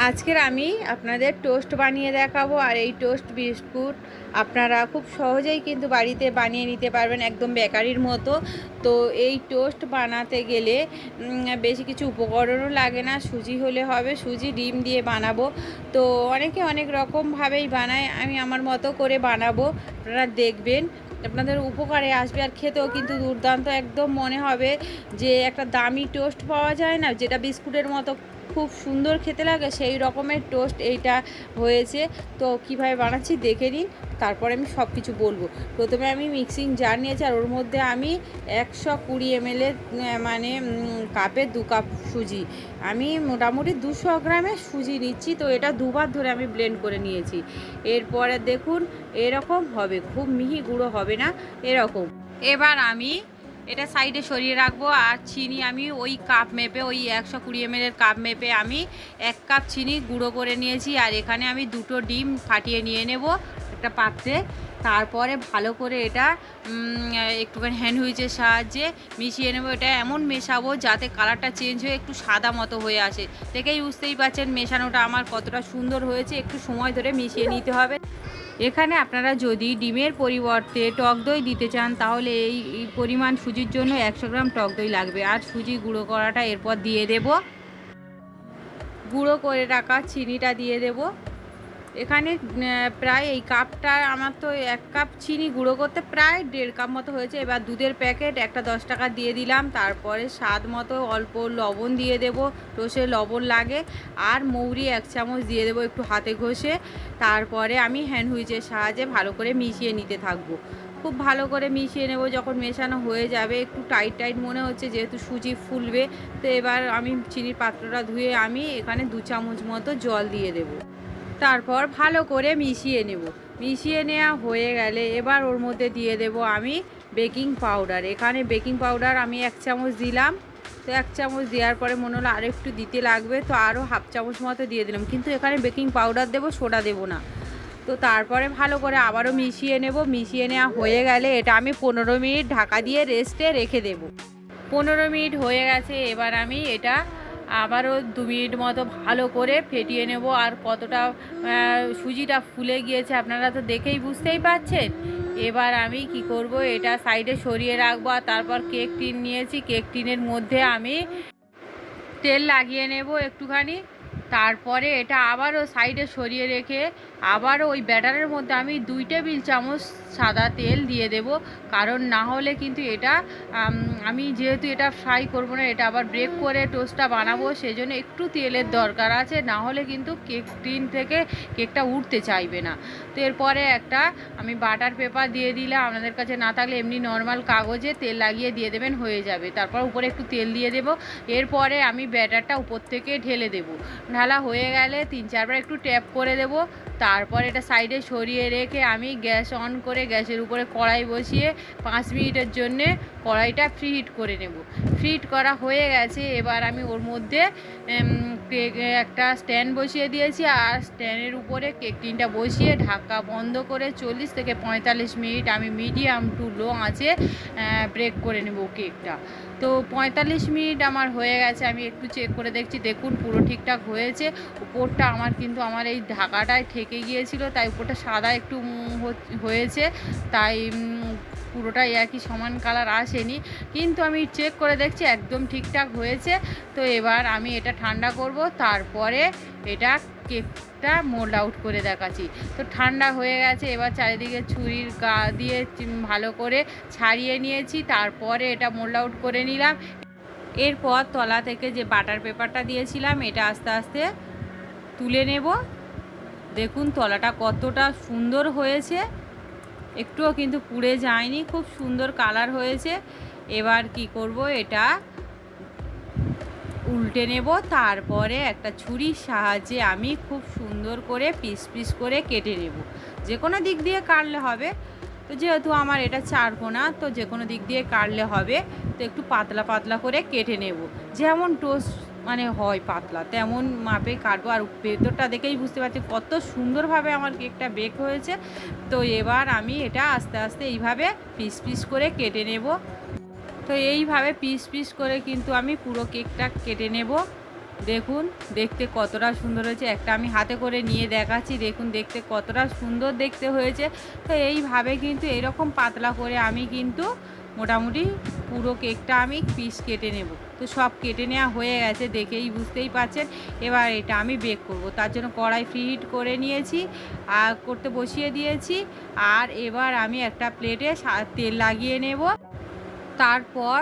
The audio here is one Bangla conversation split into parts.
আজকের আমি আপনাদের টোস্ট বানিয়ে দেখাবো। আর এই টোস্ট বিস্কুট আপনারা খুব সহজেই কিন্তু বাড়িতে বানিয়ে নিতে পারবেন, একদম বেকারির মতো। তো এই টোস্ট বানাতে গেলে বেশি কিছু উপকরণও লাগে না, সুজি হলে হবে। সুজি ডিম দিয়ে বানাবো। তো অনেকে অনেক রকমভাবেই বানায়, আমি আমার মতো করে বানাবো। আপনারা দেখবেন আপনাদের উপকারে আসবে, আর খেতেও কিন্তু দুর্দান্ত একদম মনে হবে যে একটা দামি টোস্ট পাওয়া যায় না, যেটা বিস্কুটের মতো খুব সুন্দর খেতে লাগে, সেই রকমের টোস্ট এইটা হয়েছে। তো কিভাবে বানাচ্ছি দেখে নিন, তারপরে আমি সব কিছু বলবো। প্রথমে আমি মিক্সিং জার নিয়েছি, আর ওর মধ্যে আমি 120 ml মানে কাপে 2 কাপ সুজি, আমি মোটামুটি 200 গ্রামের সুজি নিচ্ছি। তো এটা দুবার ধরে আমি ব্লেন্ড করে নিয়েছি। এরপরে দেখুন এরকম হবে, খুব মিহি গুঁড়ো হবে না, এরকম। এবার আমি এটা সাইডে সরিয়ে রাখবো। আর চিনি আমি ওই কাপ মেপে, ওই 120 ml কাপ মেপে আমি 1 কাপ চিনি গুঁড়ো করে নিয়েছি। আর এখানে আমি 2টো ডিম ফাটিয়ে নিয়ে নেব একটা পাত্রে। তারপরে ভালো করে এটা একটুখানি হ্যান্ড হুইচের সাহায্যে মিশিয়ে নেব। এটা এমন মেশাবো যাতে কালারটা চেঞ্জ হয়ে একটু সাদা মতো হয়ে আসে। দেখেই বুঝতেই পারছেন মেশানোটা আমার কতটা সুন্দর হয়েছে। একটু সময় ধরে মিশিয়ে নিতে হবে। এখানে আপনারা যদি ডিমের পরিবর্তে টক দই দিতে চান, তাহলে এই পরিমাণ সুজির জন্য 100 গ্রাম টক দই লাগবে। আর সুজি গুঁড়ো করাটা এরপর দিয়ে দেব। গুঁড়ো করে রাখা চিনিটা দিয়ে দেব। এখানে প্রায় এই কাপটা আমার তো 1 কাপ চিনি গুঁড়ো করতে প্রায় 1.5 কাপ মতো হয়েছে। এবার দুধের প্যাকেট একটা 10 টাকা দিয়ে দিলাম। তারপরে স্বাদ মতো অল্প লবণ দিয়ে দেব, টোস্টে লবণ লাগে। আর মৌরি 1 চামচ দিয়ে দেবো একটু হাতে ঘষে। তারপরে আমি হ্যান্ড হুইচের সাহায্যে ভালো করে মিশিয়ে নিতে থাকবো। খুব ভালো করে মিশিয়ে নেব। যখন মেশানো হয়ে যাবে, একটু টাইট টাইট মনে হচ্ছে যেহেতু সুজি ফুলবে, তো এবার আমি চিনির পাত্রটা ধুয়ে আমি এখানে 2 চামচ মতো জল দিয়ে দেবো। তারপর ভালো করে মিশিয়ে নেব। মিশিয়ে নেওয়া হয়ে গেলে এবার ওর মধ্যে দিয়ে দেব আমি বেকিং পাউডার। এখানে বেকিং পাউডার আমি 1 চামচ দিলাম। তো 1 চামচ দেওয়ার পরে মনে হলো আরও একটু দিতে লাগবে, তো আরও হাফ চামচ মতো দিয়ে দিলাম। কিন্তু এখানে বেকিং পাউডার দেবো, সোডা দেবো না। তো তারপরে ভালো করে আবারও মিশিয়ে নেব। মিশিয়ে নেওয়া হয়ে গেলে এটা আমি 15 মিনিট ঢাকা দিয়ে রেস্টে রেখে দেব। 15 মিনিট হয়ে গেছে। এবার আমি এটা আবারও 2 মিনিট মতো ভালো করে ফেটিয়ে নেব। আর কতটা সুজিটা ফুলে গিয়েছে আপনারা তো দেখেই বুঝতেই পারছেন। এবার আমি কি করব, এটা সাইডে সরিয়ে রাখবো। আর তারপর কেক টিন নিয়েছি, কেক টিনের মধ্যে আমি তেল লাগিয়ে নেব একটুখানি। তারপরে এটা আবারও সাইডে সরিয়ে রেখে আবারও ওই ব্যাটারের মধ্যে আমি 2 টেবিল চামচ সাদা তেল দিয়ে দেব। কারণ না হলে কিন্তু এটা আমি যেহেতু এটা ফ্রাই করব না, এটা আবার ব্রেক করে টোস্টটা বানাবো, সেজন্য একটু তেলের দরকার আছে। না হলে কিন্তু কেক টিন থেকে কেকটা উঠতে চাইবে না। তো এরপরে একটা আমি বাটার পেপার দিয়ে দিলাম। আপনাদের কাছে না থাকলে এমনি নর্মাল কাগজে তেল লাগিয়ে দিয়ে দেবেন, হয়ে যাবে। তারপর উপরে একটু তেল দিয়ে দেব। এরপরে আমি ব্যাটারটা উপর থেকে ঢেলে দেব। ঢালা হয়ে গেলে 3-4 বার একটু ট্যাপ করে দেব। তারপর এটা সাইডে সরিয়ে রেখে আমি গ্যাস অন করে গ্যাসের উপরে কড়াই বসিয়ে 5 মিনিটের জন্যে কড়াইটা ফ্রিহিট করে নেব। ফ্রিহিট করা হয়ে গেছে। এবার আমি ওর মধ্যে একটা স্ট্যান্ড বসিয়ে দিয়েছি। আর স্ট্যান্ডের উপরে কেক টিনটা বসিয়ে ঢাকা বন্ধ করে 40 থেকে 45 মিনিট আমি মিডিয়াম টু লো আঁচে ব্রেক করে নেব কেকটা। তো 45 মিনিট আমার হয়ে গেছে। আমি একটু চেক করে দেখছি, দেখুন পুরো ঠিকঠাক হয়েছে। উপরটা আমার কিন্তু আমার এই ঢাকাটায় ঠেকে গিয়েছিল, তাই উপরটা সাদা একটু হয়েছে, তাই পুরোটাই একই সমান কালার আসেনি। কিন্তু আমি চেক করে দেখছি একদম ঠিকঠাক হয়েছে। তো এবার আমি এটা ঠান্ডা করব, তারপরে এটা কেকটা মোল্ড আউট করে দেখাচ্ছি। তো ঠান্ডা হয়ে গেছে। এবার চারিদিকে ছুরির গা দিয়ে ভালো করে ছাড়িয়ে নিয়েছি। তারপরে এটা মোল্ড আউট করে নিলাম। এরপর তলা থেকে যে বাটার পেপারটা দিয়েছিলাম, এটা আস্তে আস্তে তুলে নেব। দেখুন তলাটা কতটা সুন্দর হয়েছে, একটুও কিন্তু পুড়ে যায়নি, খুব সুন্দর কালার হয়েছে। এবার কি করব, এটা উল্টে নেব। তারপরে একটা ছুরির সাহায্যে আমি খুব সুন্দর করে পিস পিস করে কেটে নেব। যে কোনো দিক দিয়ে কাটলে হবে। তো যেহেতু আমার এটা 4 কোনা, তো যে কোনো দিক দিয়ে কাটলে হবে। তো একটু পাতলা পাতলা করে কেটে নেব, যেমন টোস্ট মানে হয় পাতলা তেমন মাপে কাটবো। আর ভেতরটা দেখেই বুঝতে পারছি কত সুন্দরভাবে আমার কেকটা বেক হয়েছে। তো এবার আমি এটা আস্তে আস্তে এইভাবে পিস পিস করে কেটে নেব। তো এইভাবে পিস পিস করে কিন্তু আমি পুরো কেকটা কেটে নেব। দেখুন দেখতে কতটা সুন্দর হয়েছে। একটা আমি হাতে করে নিয়ে দেখাচ্ছি, দেখুন দেখতে কতটা সুন্দর দেখতে হয়েছে। তো এইভাবে কিন্তু এরকম পাতলা করে আমি কিন্তু মোটামুটি পুরো কেকটা আমি পিস কেটে নেব। তো সব কেটে নেওয়া হয়ে গেছে, দেখেই বুঝতেই পারছেন। এবার এটা আমি বেক করব, তার জন্য কড়াই ফ্রিহিট করে নিয়েছি আর করতে বসিয়ে দিয়েছি। আর এবার আমি একটা প্লেটে তেল লাগিয়ে নেব। তারপর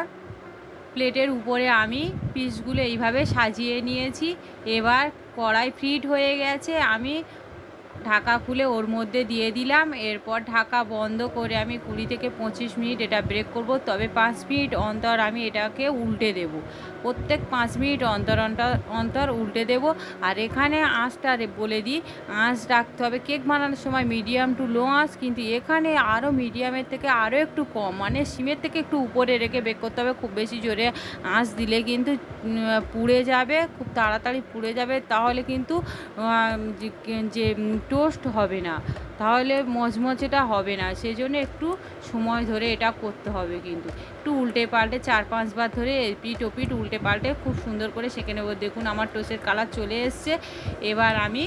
প্লেটের উপরে আমি পিসগুলো এইভাবে সাজিয়ে নিয়েছি। এবার কড়াই ফ্রিট হয়ে গেছে, আমি ঢাকা খুলে ওর মধ্যে দিয়ে দিলাম। এরপর ঢাকা বন্ধ করে আমি 20 থেকে 25 মিনিট এটা ব্রেক করব। তবে 5 মিনিট অন্তর আমি এটাকে উল্টে দেব, প্রত্যেক 5 মিনিট অন্তর অন্তর অন্তর উল্টে দেব। আর এখানে আঁচটা বলে দিই, আঁচ রাখতে হবে কেক বানানোর সময় মিডিয়াম টু লো আঁচ, কিন্তু এখানে আরও মিডিয়ামের থেকে আরও একটু কম, মানে সিমের থেকে একটু উপরে রেখে বেক করতে হবে। খুব বেশি জোরে আঁচ দিলে কিন্তু পুড়ে যাবে, খুব তাড়াতাড়ি পুড়ে যাবে, তাহলে কিন্তু যে টোস্ট হবে না, তাহলে মচমচেটা হবে না। সেই জন্য একটু সময় ধরে এটা করতে হবে, কিন্তু একটু উল্টে পাল্টে 4-5 বার ধরে এপিট ওপিট উল্টে পাল্টে খুব সুন্দর করে সেঁকে নেব। দেখুন আমার টোস্টের কালার চলে এসছে। এবার আমি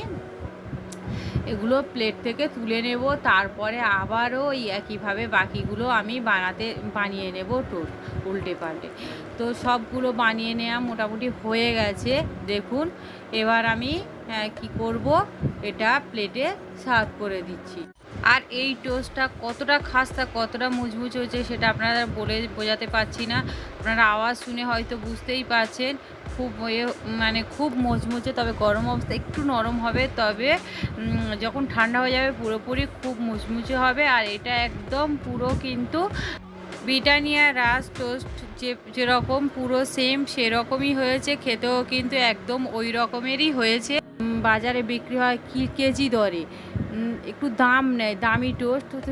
এগুলো প্লেট থেকে তুলে নেব। তারপরে আবারও ওই একইভাবে বাকিগুলো আমি বানিয়ে নেব টোস্ট উল্টে পাল্টে। তো সবগুলো বানিয়ে নেওয়া মোটামুটি হয়ে গেছে দেখুন। এবার আমি কি করব, এটা প্লেটে সার্ভ করে দিচ্ছি। আর এই টোস্টটা কতটা খাস্তা কতটা মুচমুচে হয়েছে সেটা আপনারা বলে বোঝাতে পারছি না। আপনারা আওয়াজ শুনে হয়তো বুঝতেই পারছেন। খুব মানে খুব মুচমুচে, তবে গরম অবস্থায় একটু নরম হবে, তবে যখন ঠান্ডা হয়ে যাবে পুরোপুরি খুব মুচমুচে হবে। আর এটা একদম পুরো কিন্তু ব্রিটানিয়া রাস্ক টোস্ট যেরকম পুরো সেম সেরকমই হয়েছে, খেতেও কিন্তু একদম ওই রকমেরই হয়েছে। বাজারে বিক্রি হয় কেজি দরে, একটু দাম নেয়, দামি টোস্ট। তো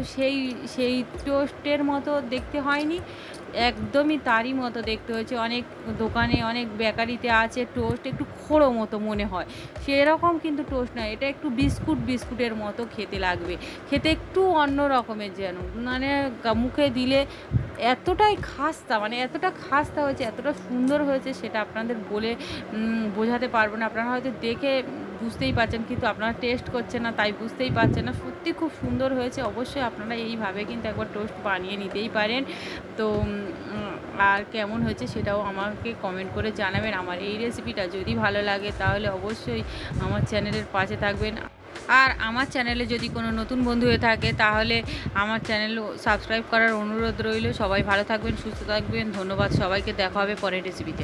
সেই টোস্টের মতো দেখতে হয়নি, একদমই তারই মতো দেখতে হয়েছে। অনেক দোকানে অনেক বেকারিতে আছে টোস্ট একটু খোড়ো মতো মনে হয়, সেরকম কিন্তু টোস্ট নয়, এটা একটু বিস্কুটের মতো খেতে লাগবে, খেতে একটু অন্য রকমের যেন, মানে মুখে দিলে এতটাই খাস্তা, মানে এতটা খাস্তা হয়েছে, এতটা সুন্দর হয়েছে সেটা আপনাদের বলে বোঝাতে পারবো না। আপনারা হয়তো দেখে বুঝতেই পারছেন, কিন্তু আপনারা টেস্ট করছেন না তাই বুঝতেই পারছেন না। সত্যি খুব সুন্দর হয়েছে। অবশ্যই আপনারা এইভাবে কিন্তু একবার টোস্ট বানিয়ে নিতেই পারেন। তো আর কেমন হয়েছে সেটাও আমাকে কমেন্ট করে জানাবেন। আমার এই রেসিপিটা যদি ভালো লাগে তাহলে অবশ্যই আমার চ্যানেলের পাশে থাকবেন। আর আমার চ্যানেলে যদি কোনো নতুন বন্ধু হয়ে থাকে তাহলে আমার চ্যানেল সাবস্ক্রাইব করার অনুরোধ রইল। সবাই ভালো থাকবেন, সুস্থ থাকবেন, ধন্যবাদ সবাইকে। দেখা হবে পরের রেসিপিতে।